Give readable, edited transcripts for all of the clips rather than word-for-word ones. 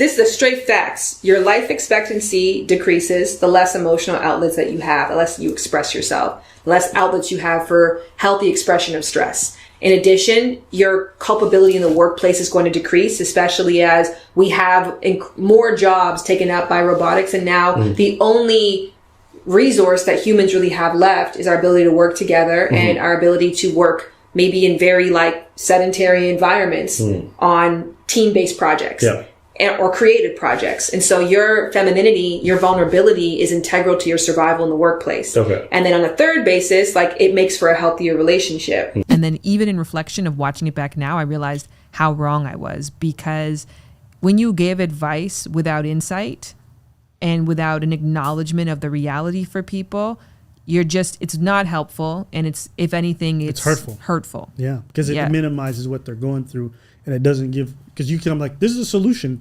this is the straight facts. Your life expectancy decreases the less emotional outlets that you have, the less you express yourself, the less outlets you have for healthy expression of stress. In addition, your culpability in the workplace is going to decrease, especially as we have more jobs taken up by robotics. And now the only resource that humans really have left is our ability to work together and our ability to work maybe in very like sedentary environments on team-based projects. Yeah. Or creative projects. And so your femininity, your vulnerability is integral to your survival in the workplace. Okay. And then on a third basis, like it makes for a healthier relationship. And then even in reflection of watching it back now, I realized how wrong I was, because when you give advice without insight and without an acknowledgement of the reality for people, it's not helpful. And it's, if anything, it's hurtful. Yeah. Because it minimizes what they're going through. And it doesn't give, because you can, I'm like, this is a solution.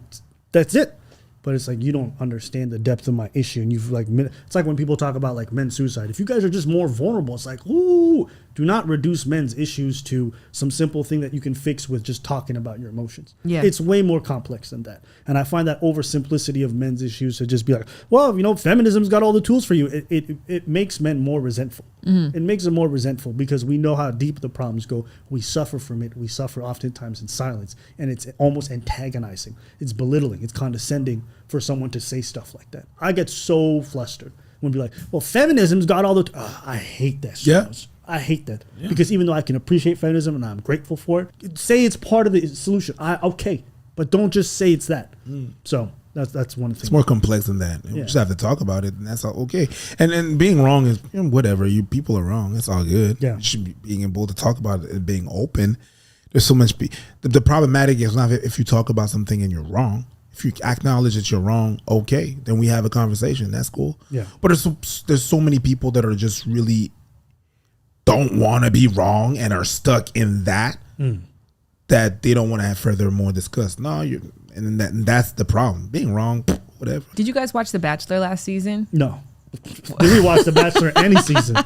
That's it. But it's like, you don't understand the depth of my issue. And you've like, it's like when people talk about like men's suicide. If you guys are just more vulnerable, it's like, ooh, do not reduce men's issues to some simple thing that you can fix with just talking about your emotions. Yeah. It's way more complex than that. And I find that oversimplicity of men's issues to just be like, well, you know, feminism's got all the tools for you. It makes men more resentful. It makes them more resentful because we know how deep the problems go. We suffer from it. We suffer oftentimes in silence. And it's almost antagonizing. It's belittling. It's condescending for someone to say stuff like that. I get so flustered when be like, well, feminism's got all the I hate that so much. I hate that because even though I can appreciate feminism and I'm grateful for it, say it's part of the solution. Okay, but don't just say it's that. So that's one thing. It's more complex than that. We just have to talk about it, and that's all okay. And being wrong is whatever. You people are wrong. That's all good. Yeah, you should be being able to talk about it and being open. There's so much. The problematic is not if you talk about something and you're wrong. If you acknowledge that you're wrong, okay, then we have a conversation. That's cool. Yeah. But there's so many people that are just really don't want to be wrong and are stuck in that that they don't want to have more discuss. No, and that's the problem. Being wrong, whatever. Did you guys watch The Bachelor last season? No. Did we watch The Bachelor any season?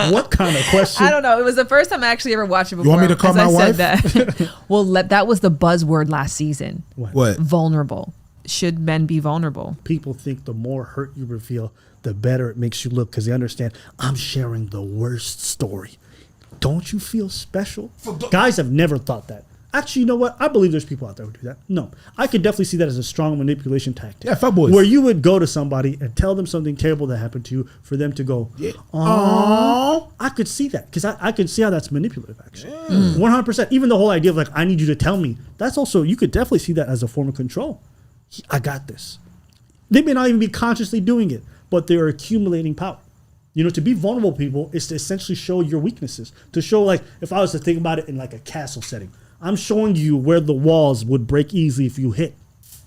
What kind of question? I don't know. It was the first time I actually ever watched it before. You want me to call my wife? That. Well, that was the buzzword last season. What? Vulnerable. Should men be vulnerable? People think the more hurt you reveal, the better it makes you look because they understand I'm sharing the worst story. Don't you feel special? Guys have never thought that. Actually, you know what? I believe there's people out there who do that. No, I could definitely see that as a strong manipulation tactic. Yeah, fuckboys. Where you would go to somebody and tell them something terrible that happened to you for them to go, oh, I could see that because I could see how that's manipulative, actually. 100%. Even the whole idea of like, I need you to tell me. That's also, you could definitely see that as a form of control. I got this. They may not even be consciously doing it, but they're accumulating power. You know, to be vulnerable, people, is to essentially show your weaknesses. To show, like, if I was to think about it in like a castle setting, I'm showing you where the walls would break easily if you hit.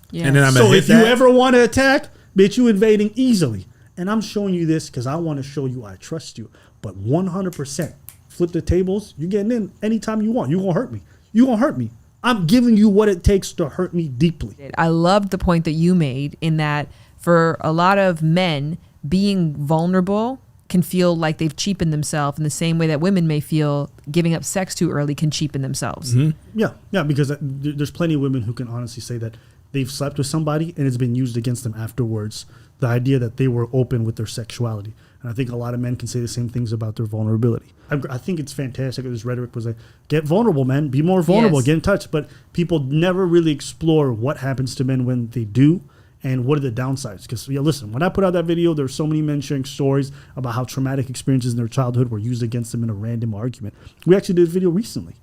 Yeah. And then so if you ever want to attack, bitch, you invading easily. And I'm showing you this because I want to show you I trust you. But 100%, flip the tables, you're getting in anytime you want. You're going to hurt me. You're going to hurt me. I'm giving you what it takes to hurt me deeply. I loved the point that you made in that for a lot of men, being vulnerable can feel like they've cheapened themselves in the same way that women may feel giving up sex too early can cheapen themselves. Yeah, because there's plenty of women who can honestly say that they've slept with somebody and it's been used against them afterwards. The idea that they were open with their sexuality. And I think a lot of men can say the same things about their vulnerability. I think it's fantastic that this rhetoric was like, get vulnerable, man. Be more vulnerable. Yes. Get in touch. But people never really explore what happens to men when they do and what are the downsides. Because, listen, when I put out that video, there were so many men sharing stories about how traumatic experiences in their childhood were used against them in a random argument. We actually did a video recently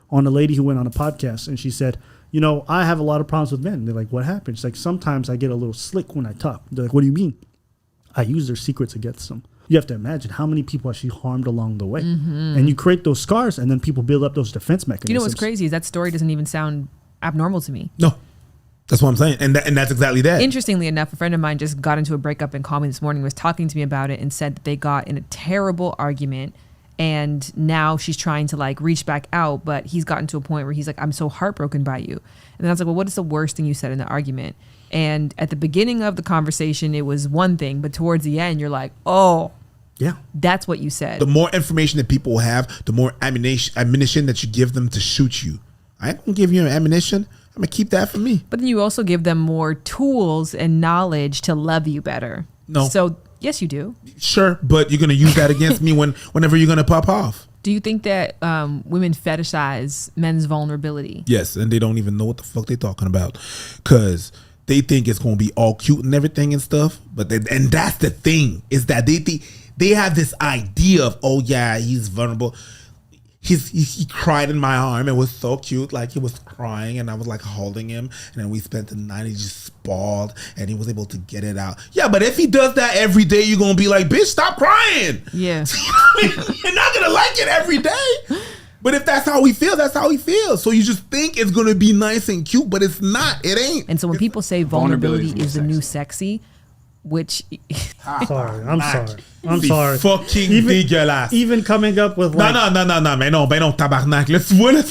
on a lady who went on a podcast, and she said, I have a lot of problems with men. And they're like, what happened? She's like, sometimes I get a little slick when I talk. They're like, what do you mean? I use their secrets against them. You have to imagine how many people she harmed along the way. And you create those scars, and then people build up those defense mechanisms. You know what's crazy is that story doesn't even sound abnormal to me. No. That's what I'm saying. And that's exactly that. Interestingly enough, a friend of mine just got into a breakup and called me this morning, was talking to me about it, and said that they got in a terrible argument. And now she's trying to like reach back out, but he's gotten to a point where he's like, I'm so heartbroken by you. And then I was like, well, what is the worst thing you said in the argument? And at the beginning of the conversation, it was one thing, but towards the end, you're like, oh, yeah, that's what you said. The more information that people have, the more ammunition that you give them to shoot you. I ain't gonna give you ammunition. I'm gonna keep that for me. But then you also give them more tools and knowledge to love you better. No. So yes, you do. Sure, but you're gonna use that against me whenever you're gonna pop off. Do you think that women fetishize men's vulnerability? Yes, and they don't even know what the fuck they're talking about, because they think it's gonna be all cute and everything and stuff. And that's the thing, is that they have this idea of, oh yeah, he's vulnerable. He cried in my arm. It was so cute. Like, he was crying and I was like holding him, and then we spent the night. He just bawled and he was able to get it out. Yeah, but if he does that every day, you're gonna be like, bitch, stop crying. Yeah. You're not gonna like it every day. But if that's how he feels, that's how he feels. So you just think it's gonna be nice and cute, but it's not. It ain't. And so when people say vulnerability is the new sexy, which I'm sorry. Fucking dégueulasse. Even coming up with Non, mais non, tabarnak. Là, tu vois, là,